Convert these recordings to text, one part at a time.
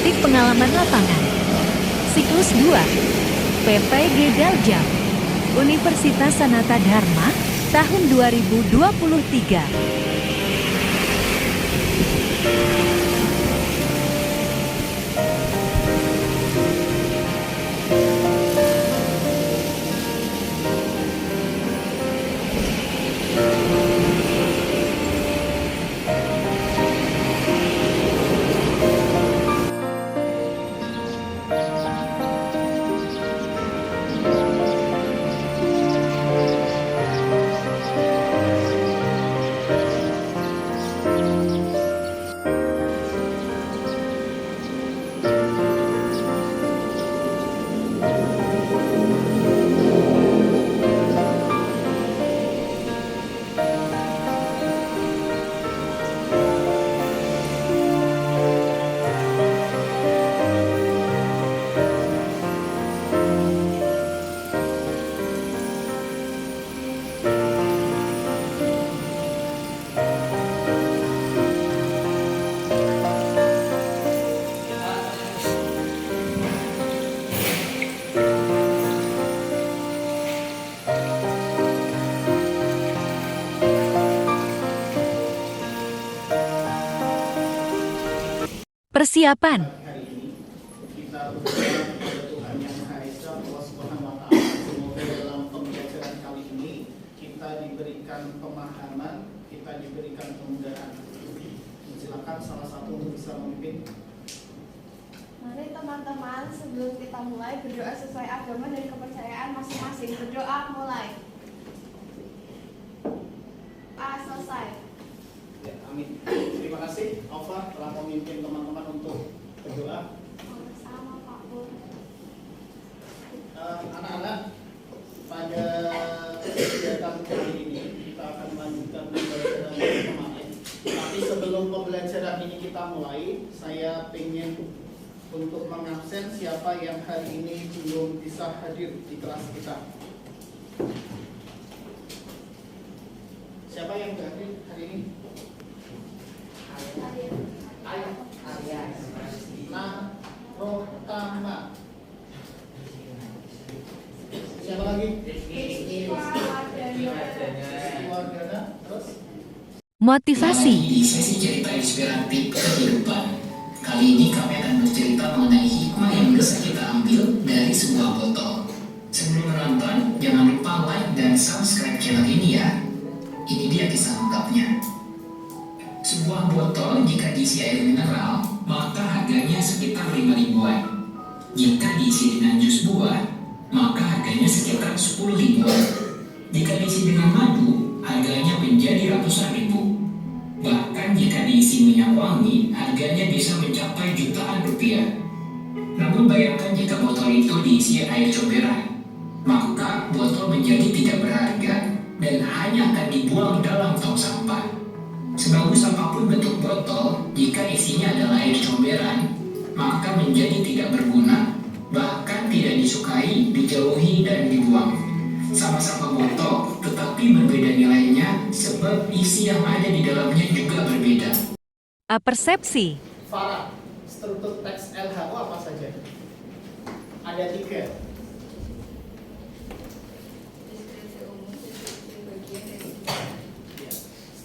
praktik pengalaman lapangan. Siklus 2, PPG Daljam, Universitas Sanata Dharma, tahun 2023. Persiapan. Hari ini kita berdoa kepada Tuhan Yang Maha Esa, Allah Subhanahu wa Ta'ala. Semoga dalam pembelajaran kali ini kita diberikan pemahaman, kita diberikan kemudahan. Silakan salah satu untuk bisa memimpin. Mari teman-teman, sebelum kita mulai berdoa sesuai agama dan kepercayaan masing-masing. Berdoa mulai. Selesai. Ya, amin. Terima kasih Alfa telah memimpin teman-teman untuk berdoa. Sama Pak Bu. Anak-anak, pada kegiatan kali ini kita akan melanjutkan pembelajaran kemarin. Tapi sebelum pembelajaran ini kita mulai, saya ingin untuk mengabsen siapa yang hari ini belum bisa hadir di kelas kita. Siapa yang tidak hadir hari ini? Arya, Rotama. Siapa lagi? Wardana. Terus? Motivasi. Di sesi cerita inspiratif kehidupan. Kali ini kami akan bercerita mengenai hikmah yang bisa kita ambil dari sebuah botol. Sebelum menonton, jangan lupa like dan subscribe channel ini ya. Ini dia kisah lengkapnya. Sebuah botol jika diisi air mineral, maka harganya sekitar 5 ribuan. Jika diisi dengan jus buah, maka harganya sekitar 10 ribuan. Jika diisi dengan madu, harganya menjadi ratusan ribu. Bahkan jika diisi minyak wangi, harganya bisa mencapai jutaan rupiah. Namun bayangkan jika botol itu diisi air comberan, maka botol menjadi tidak berharga dan hanya akan dibuang dalam tong sampah. Sebagus apapun bentuk botol, jika isinya adalah air comberan, maka menjadi tidak berguna, bahkan tidak disukai, dijauhi, dan dibuang. Sama-sama botol, tetapi berbeda nilainya sebab isi yang ada di dalamnya juga berbeda. Persepsi. Farah, struktur teks LHO apa saja? Ada 3.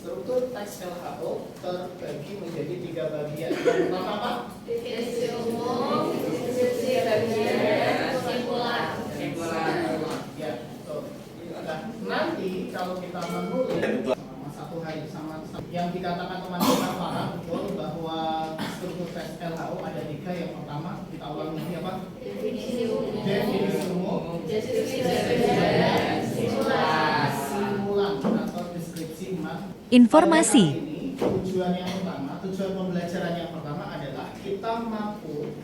Struktur teks LHO terbagi menjadi 3 bagian. Yang pertama apa? Definisi umum, deskripsi bagian, kesimpulan. Ya, betul. Nah, nanti kalau kita menulis sama satu hari sama yang dikatakan teman-teman Farah betul bahwa struktur teks LHO ada 3. Yang pertama kita ulangi lagi apa? Definisi umum, Definisi umum, deskripsi bagian, kesimpulan. simpulan atau deskripsi Informasi. Pada kali ini tujuan yang pertama, tujuan pembelajaran yang pertama adalah kita mampu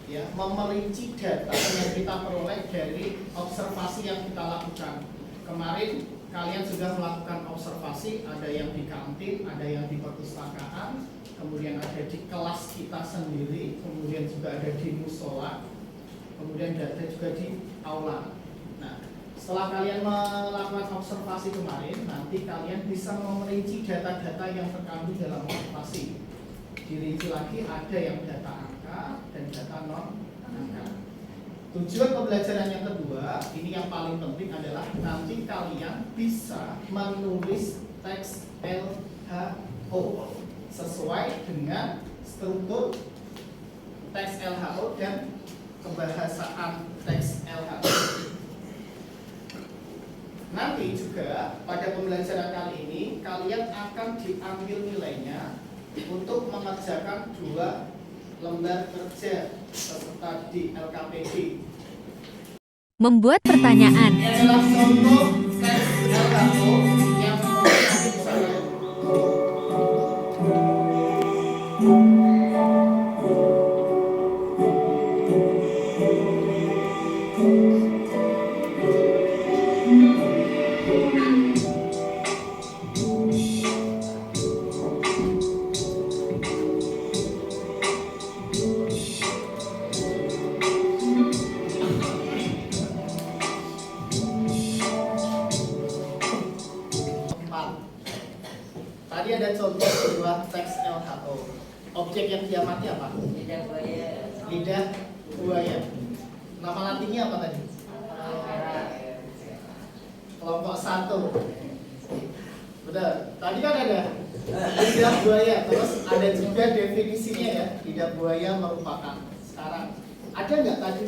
ya memerinci data yang kita peroleh dari observasi yang kita lakukan. Kemarin kalian sudah melakukan observasi, ada yang di kantin, ada yang di perpustakaan, kemudian ada di kelas kita sendiri, kemudian juga ada di musola, kemudian ada juga di aula. Nah, setelah kalian melakukan observasi kemarin, nanti kalian bisa merinci data-data yang terkandung dalam observasi. Dirinci lagi ada yang data angka dan Tujuan pembelajaran yang kedua, ini yang paling penting adalah nanti kalian bisa menulis teks LHO sesuai dengan struktur teks LHO dan kebahasaan teks LHO. Nanti juga pada pembelajaran kali ini kalian akan diambil nilainya untuk mengerjakan 2 lembar kerja peserta di LKPD. Membuat pertanyaan. Ini adalah contoh teks LHO yang nanti bisa kalian Tadi ada contoh sebuah teks LHO. Objek yang diamati apa? Lidah buaya. Lidah buaya. Nama latinnya apa tadi? Kelompok 1. Betul. Tadi kan ada lidah buaya, terus ada juga definisinya ya. Lidah buaya merupakan. Sekarang ada nggak tadi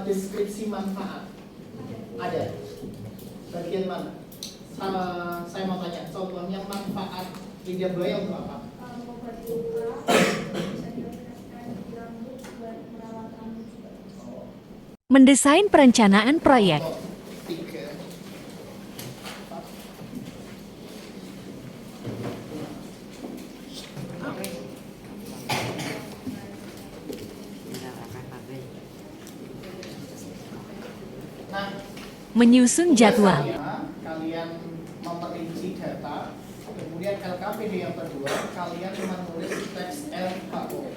deskripsi manfaat? Ada. Bagian mana? Saya mau tanya, contohnya manfaat lidah buaya untuk apa? Obat luka, bisa digunakan di rambut buat merawat rambut juga. Mendesain perencanaan proyek. Kelompok 3. Nah, Menyusun jadwal. kalian memperinci data, kemudian LKPD yang kedua, kalian menulis teks LHO.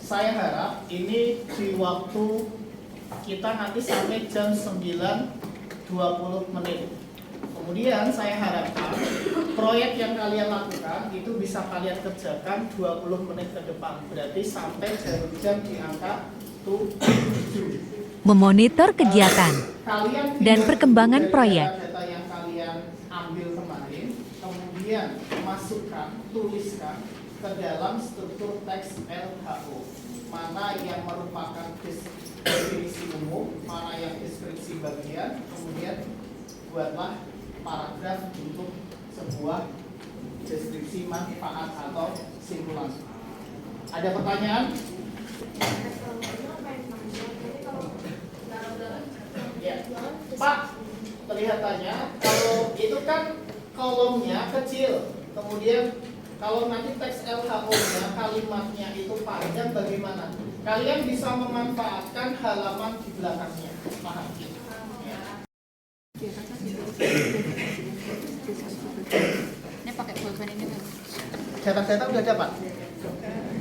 Saya harap ini di waktu kita nanti sampai jam 9.20 menit. Kemudian saya harapkan proyek yang kalian lakukan itu bisa kalian kerjakan 20 menit ke depan. Berarti sampai jam di angka 7. Memonitor kegiatan Kalian dan tinggal perkembangan dari proyek. data yang kalian ambil kemarin, kemudian masukkan, tuliskan ke dalam struktur teks LHO. Mana yang merupakan definisi umum, mana yang deskripsi bagian, kemudian buatlah paragraf untuk sebuah deskripsi manfaat atau simpulan. Ada pertanyaan? Ya. Pak, kelihatannya kalau itu kan kolomnya kecil, kemudian kalau nanti teks LHO-nya kalimatnya itu panjang, bagaimana? Kalian bisa memanfaatkan halaman di belakangnya, paham? Ya. Ini pakai pulpen ini kan? Data-data udah dapat?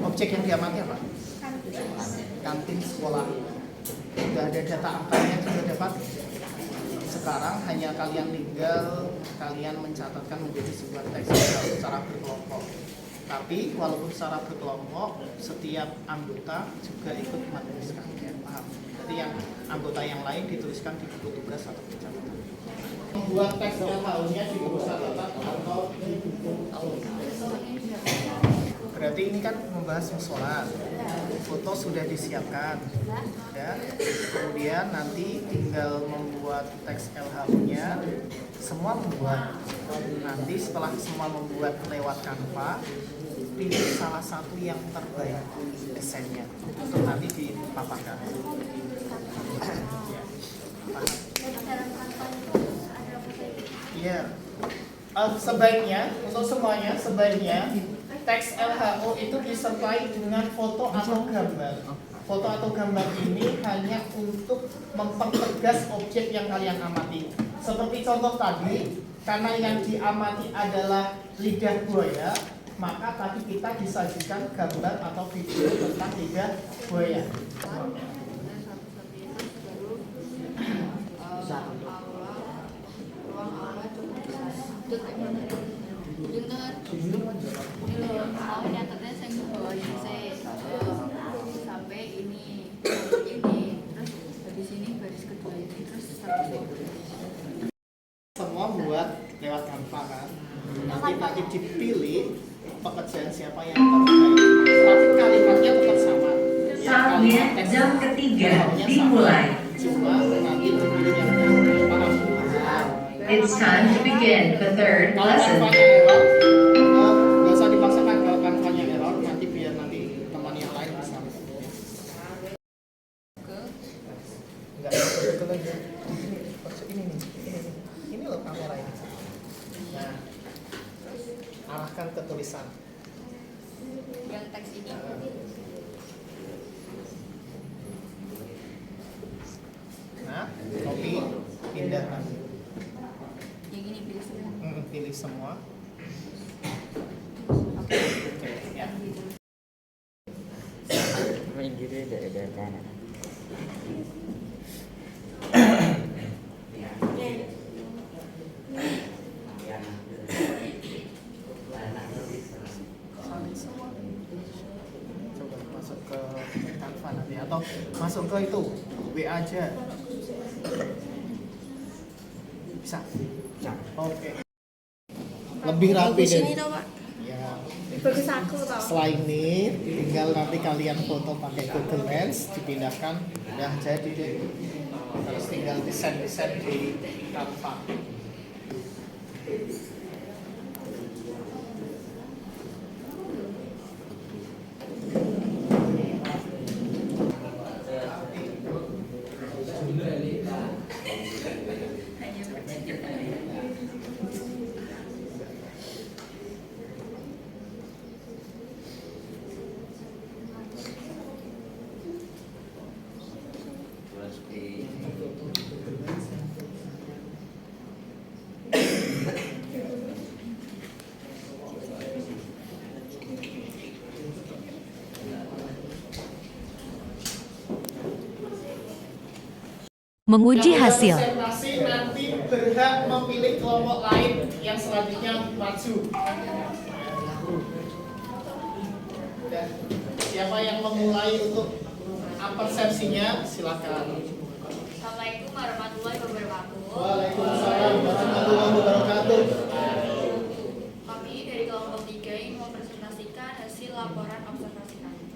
Objek yang diamati apa? Kantin sekolah. Sudah ada data angkanya sudah dapat. Sekarang hanya kalian tinggal kalian mencatatkan menjadi sebuah teks secara berkelompok. Tapi walaupun secara berkelompok, setiap anggota juga ikut menuliskan, ya, paham? Jadi yang anggota yang lain dituliskan di buku tugas atau catatan. Membuat teks LHO-nya di buku catatan atau di buku tugas. Berarti ini kan membahas musola. Foto sudah disiapkan, ya. Kemudian nanti tinggal membuat teks LHO-nya. Semua membuat. Nanti setelah semua membuat lewat Canva, pilih salah satu yang terbaik desainnya untuk nanti dipaparkan. Ya. Iya. Sebaiknya untuk semuanya teks LHO itu disertai dengan foto atau gambar. Foto atau gambar ini hanya untuk mempertegas objek yang kalian amati. Seperti contoh tadi, karena yang diamati adalah lidah buaya, maka tadi kita disajikan gambar atau video tentang lidah buaya. Mau nyatetnya saya bawain sampai ini terus di sini kan. Nanti dipilih pekerjaan siapa yang terbaik. Tapi kalimatnya tetap sama. Saatnya jam ketiga dimulai. Cuma nanti dipilih yang terbaik. Paham? It's time to begin the third Kalau lesson. kanvanya error, nggak usah dipaksakan. Kalau kanvanya error, nanti biar nanti teman yang lain bisa. Enggak, kebetulan ini loh kamera ini. Nah, arahkan ke tulisan. Yang teks ini. Nah, copy, pindah nanti. Yang ini pilih semua. Pilih semua. Oke. Oke, ya. Main gitu ada tanah. Coba masuk ke Canva nanti atau masuk ke itu WA aja. Bisa. Oke. Lebih rapi deh. Ya. Bagus aku tau. Setelah ini tinggal nanti kalian foto pakai Google Lens, dipindahkan, udah jadi deh. Terus tinggal desain di Canva. Menguji Yang udah hasil. presentasi nanti berhak memilih kelompok lain yang selanjutnya maju. Dan siapa yang memulai untuk persepsinya silakan. Assalamualaikum warahmatullahi wabarakatuh. Waalaikumsalam warahmatullahi wabarakatuh. Kami dari kelompok 3 ingin mempresentasikan hasil laporan observasi kami.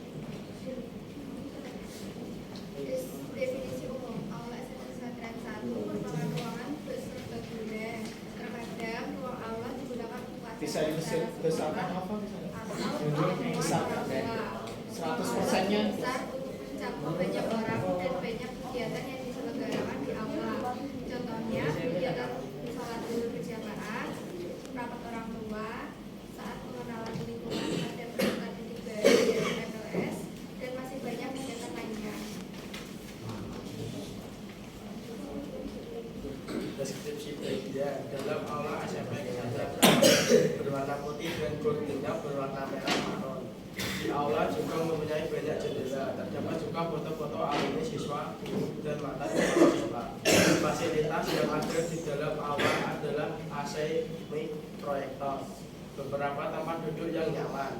Definisi umum aula pesantren 1 merupakan ruangan berserbaguna. Terkadang ruang aula digunakan untuk Bisa besarkan apa misalnya? Besarkan. 100%-nya besar untuk mencakup banyak orang dan banyak kegiatan yang diselenggarakan di aula. Contohnya kegiatan sholat zuhur berjamaah, rapat orang tua, saat pengenalan lingkungan pada peserta didik baru dari MLS, dan masih banyak kegiatan lainnya. Deskripsi media dalam aula SMP Kesejahteraan berwarna putih dan gordinnya berwarna merah marun. Di aula juga mempunyai banyak jendela. Terdapat juga foto-foto alumni siswa, guru, dan mantan kepala sekolah. Fasilitas yang ada di dalam aula adalah AC, mic, proyektor, beberapa tempat duduk yang nyaman.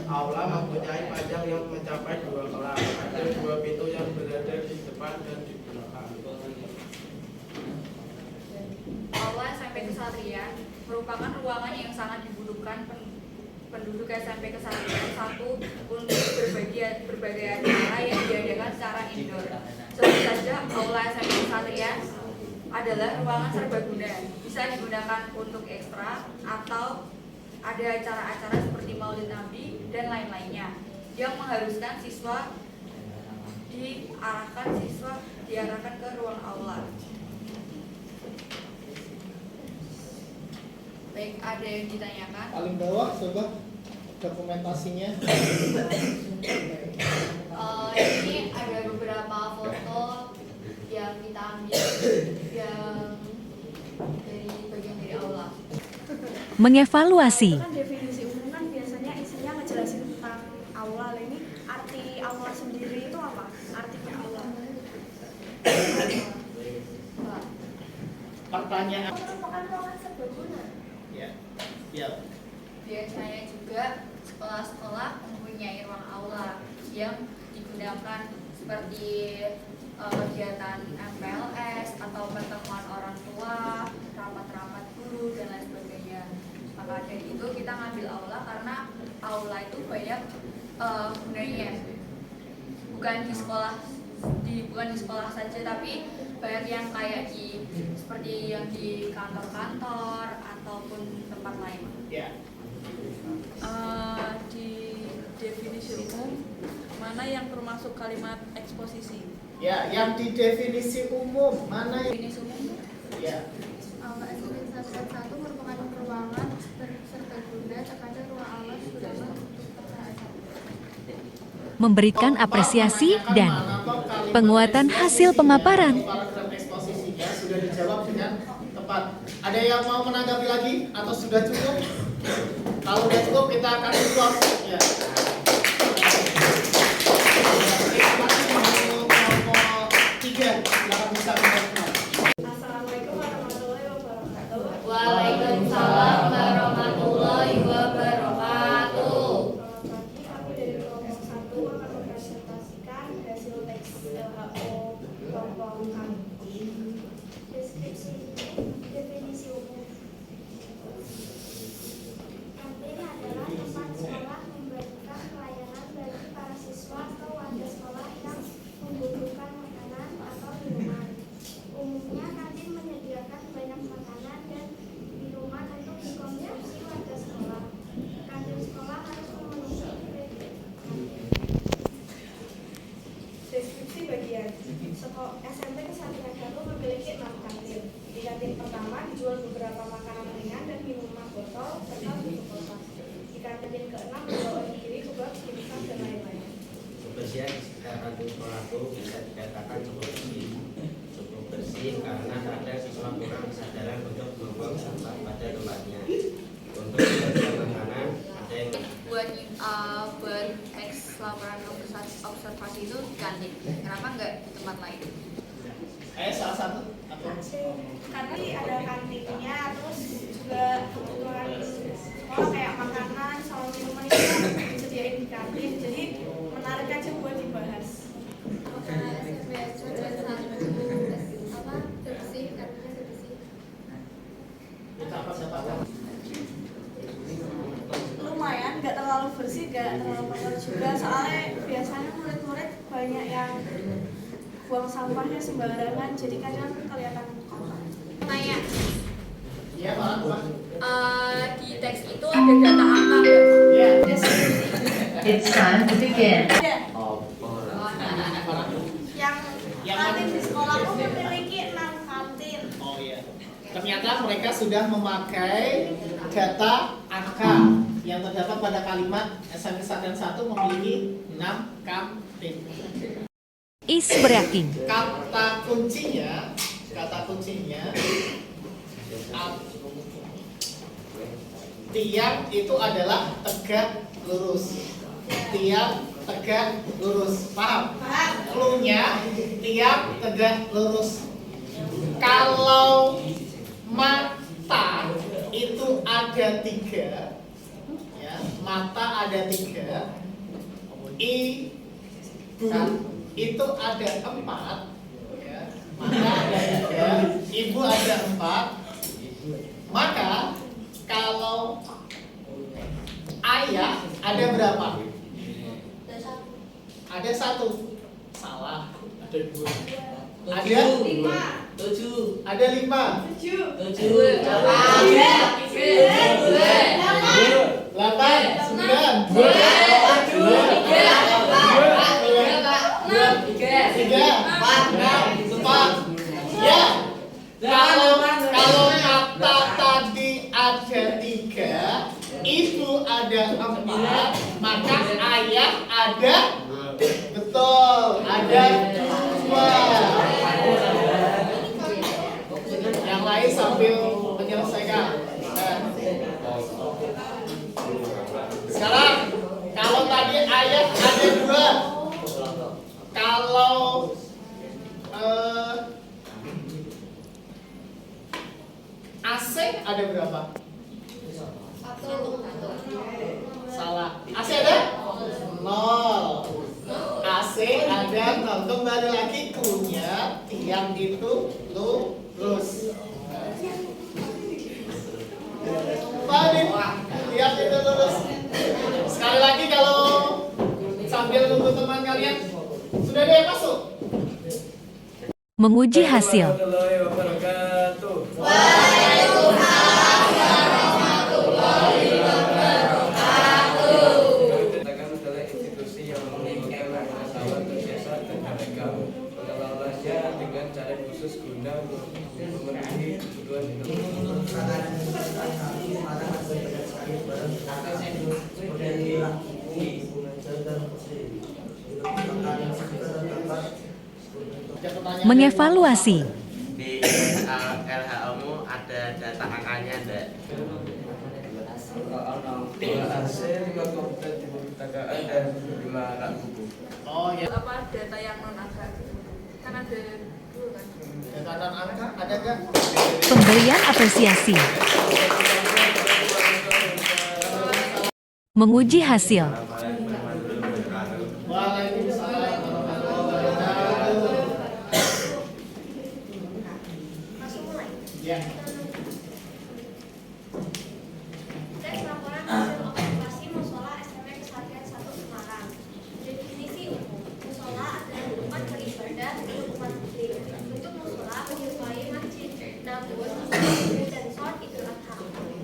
Aula mempunyai panjang yang mencapai 2 kelas. Ada 2 pintu yang berada di depan dan di belakang. Aula SMP Kesatrian merupakan ruangan yang sangat dibutuhkan penduduk SMP Kesatrian 1 untuk berbagai acara yang diadakan secara indoor. Sebut saja Aula SMP Kesatrian adalah ruangan serbaguna, bisa digunakan untuk ekstra atau ada acara-acara seperti Maulid Nabi dan lain-lainnya yang mengharuskan siswa diarahkan ke ruang aula. Baik, ada yang ditanyakan? paling bawah coba dokumentasinya. Ini ada beberapa foto yang kita ambil yang dari aula. Mengevaluasi. Itu kan definisi umum kan biasanya isinya ngejelasin tentang aula. Ini arti aula sendiri itu apa? Artinya aula. Pertanyaan. Merupakan ruangan serbaguna. Ya. Ya. Biasanya juga sekolah-sekolah mempunyai ruang aula yang digunakan seperti kegiatan MPLS atau pertemuan orang tua, rapat-rapat guru dan lain sebagainya. maka dari itu kita ngambil aula karena aula itu banyak gunanya, bukan di sekolah saja, tapi banyak yang kayak seperti yang di kantor-kantor ataupun tempat lain. Ya. Di definisi umum mana yang termasuk kalimat eksposisi? Ya, yang di definisi umum mana yang Definisi umum ya. Aula SMP 1 merupakan ruangan serbaguna terkadang ruang aula digunakan untuk perayaan. Memberikan apresiasi dan penguatan hasil pemaparan. Paragraf eksposisinya sudah dijawab dengan tepat. Ada yang mau menanggapi lagi atau sudah cukup? Kalau sudah cukup kita akan tutup ya. Nomor 3, silakan bisa menjawab. Assalamualaikum warahmatullahi wabarakatuh. Waalaikumsalam warahmatullahi wabarakatuh. Selamat pagi, aku dari kelompok 1 akan mempresentasikan hasil teks LHO kelompok kami. Deskripsi definisi umum. Kantin adalah tempat sekolah memberikan pelayanan bagi para siswa atau warga sekolah yang membutuhkan makanan atau minuman. Umumnya kantin menyediakan banyak makanan dan minuman untuk dikonsumsi warga sekolah. Kantin sekolah harus memenuhi kriteria. Deskripsi bagian SMP Kesatria 1 memiliki 6 kantin. Di kantin pertama dijual beberapa makanan ringan dan minuman botol serta susu kota. Di kantin ke-6 dijual kiri, kebab, dimsum, dan lain-lain. Kebersihan di sekitar kantin sekolah itu bisa dikatakan cukup bersih karena kadang siswa kurang kesadaran untuk membuang sampah pada tempatnya. Untuk kebersihan makanan ada yang buat teks laporan observasi itu di kantin. Kenapa nggak di tempat lain? Salah satu atau Karena ada kantinnya, terus juga kebutuhan sekolah kayak makanan sama minuman itu kan disediain di kantin, jadi menarik aja buat dibahas. SMP Kesatria 1 bersih, kantinnya bersih. kita apa? Lumayan, nggak terlalu bersih, nggak terlalu kotor juga, soalnya biasanya murid-murid banyak yang buang sampahnya sembarangan, jadi kadang kelihatan kotor. Tanya, Ya, Pak. di teks itu ada data angka nggak? Ya. It's time to begin. Ada Oh, yang kantin di sekolahku memiliki 6 kantin. Oh iya. Ternyata mereka sudah memakai data angka yang terdapat pada kalimat SMP Kesatria 1 memiliki 6 kantin. Is beraking. Kata kuncinya tiang itu adalah tegak lurus. Tiang tegak lurus. Paham? Cluenya tiang tegak lurus. Kalau mata itu ada 3, ya, mata ada 3, ibu itu ada 4, ya, mata ada 3, ibu ada 4, maka kalau ayah ada berapa? Ada 1. Salah. Ada 2. Ada 7. Ada 5. Ya, kalau kata tadi ada 3, ibu ada 4, maka ayah ada, betul, ada 2. Yang lain sambil menyelesaikan. Sekarang kalau tadi ayah ada 2, kalau AC ada berapa? 1. Salah. AC ada? 0. AC ada 0. Kembali lagi punya tiang itu lurus. Pak Adin, lihat itu lurus. Sekali lagi kalau sambil nunggu teman kalian, sudah ada yang masuk? Menguji hasil. Warahmatullahi wabarakatuh. Katakan adalah institusi yang menginginkan pengetahuan berjasa dan mereka mengelolanya dengan cara khusus guna memenuhi kebutuhan hidup. Ada pertanyaan? Mengevaluasi. Di LHO-mu ada data angkanya enggak? AC 5 komputer di perpustakaan dan 5 rak buku. Oh ya. Apa data yang non angka? Kan ada dulu kan. Data dan angka ada nggak? Pemberian apresiasi. Menguji hasil. Waalaikumsalam warahmatullahi wabarakatuh. Langsung mulai. Ya. Teks laporan hasil observasi musola SMP Kesatuan 1 Semarang. Definisi umum. Musola adalah tempat beribadah untuk umat muslim. Bentuk musola menyerupai masjid, namun musola dan sholat Idul Adha.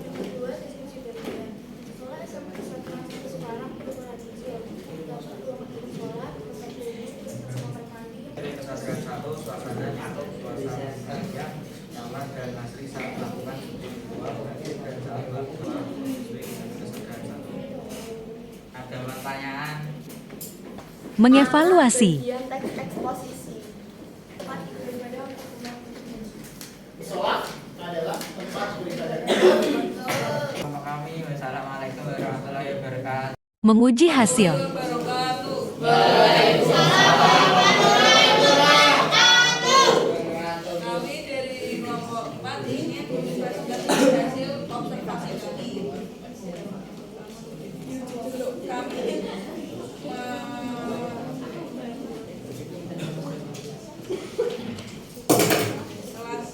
Yang kedua, definisi berbeda. Musola SMP Kesatuan 1 Semarang berukuran kecil. Yang kedua, musola tempat umum untuk kamar mandi. Dari kesatuan satu suasana atau suasana yang nyaman dan asli saat melakukan ritual dan saling melakukan sesuai dengan kesadaran satu. Ada pertanyaan? Mengevaluasi. Kemudian teks eksposisi. Tempat beribadah untuk umat muslim. Sholat adalah tempat beribadah. Sama kami, wassalamualaikum warahmatullahi wabarakatuh. Menguji hasil. Kami dari kelompok 4 ingin mempresentasikan hasil observasi kami. Kami kelas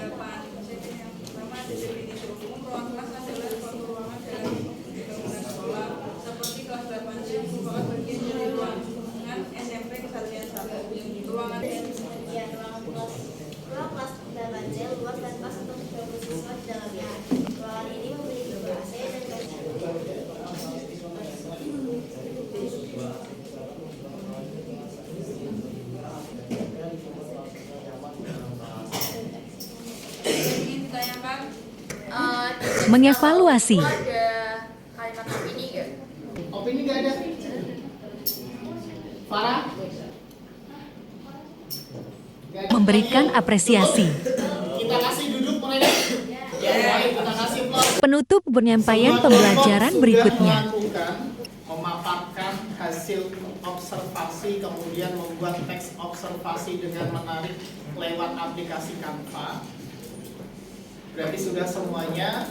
8 sesi yang pertama ada definisi umum. Ruang kelas adalah suatu ruangan dalam bangunan sekolah seperti kelas 8 yang merupakan bagian dari ruangan SMP Kesatuan 1. Ruangan Ya, ruang kelas 8C luas dan pas untuk 20 siswa di dalamnya. Ruangan ini memiliki AC dan ingin ditanyakan Mengevaluasi. Ada kalimat opini nggak? Opini nggak ada? Farah? Nggak ada Memberikan pertanyaan? apresiasi. Kita kasih duduk mereka. Ya, baik, kita kasih plus. Penutup penyampaian Semua pembelajaran kelompok berikutnya. sudah melakukan, memaparkan hasil observasi, kemudian membuat teks observasi dengan menarik lewat aplikasi Canva. Berarti sudah semuanya.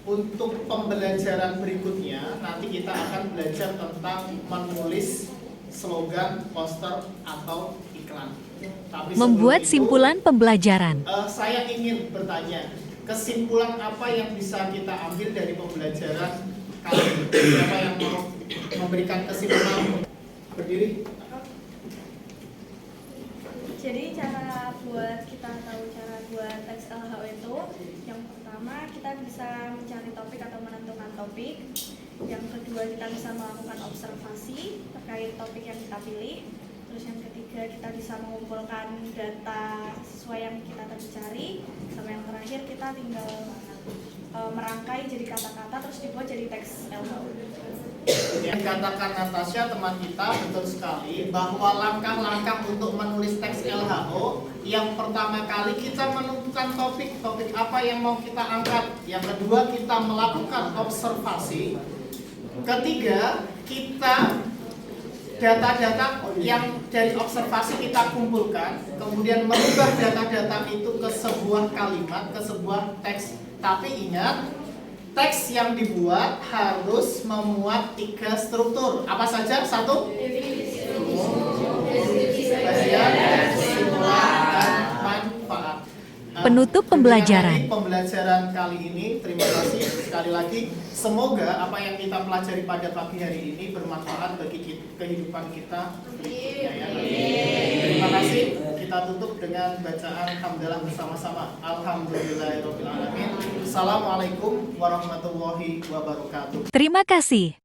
Untuk pembelajaran berikutnya, nanti kita akan belajar tentang menulis slogan, poster, atau iklan. Tapi sebelum Membuat itu, simpulan pembelajaran. saya ingin bertanya, kesimpulan apa yang bisa kita ambil dari pembelajaran kali ini? Siapa yang mau memberikan kesimpulan? Berdiri. Jadi cara buat kita tahu cara buat teks LHO itu, yang pertama kita bisa mencari topik atau menentukan topik. Yang kedua kita bisa melakukan observasi terkait topik yang kita pilih. Terus yang ketiga kita bisa mengumpulkan data sesuai yang kita tadi cari. Sama yang terakhir kita tinggal merangkai jadi kata-kata terus dibuat jadi teks LHO. Yang dikatakan Natasha teman kita betul sekali bahwa langkah-langkah untuk menulis teks LHO, yang pertama kali kita menentukan topik apa yang mau kita angkat. Yang kedua kita melakukan observasi. Ketiga kita data-data yang dari observasi kita kumpulkan, kemudian merubah data-data itu ke sebuah kalimat, ke sebuah teks. Tapi ingat, teks yang dibuat harus memuat 3 struktur. Apa saja? 1. Bagian, kesimpulan, dan manfaat. Penutup pembelajaran. Pembelajaran kali ini, terima kasih sekali lagi. Semoga apa yang kita pelajari pada pagi hari ini bermanfaat bagi kehidupan kita. Terima kasih. Kita tutup dengan bacaan hamdalah bersama-sama. Alhamdulillahirobbilalamin. Assalamualaikum warahmatullahi wabarakatuh. Terima kasih.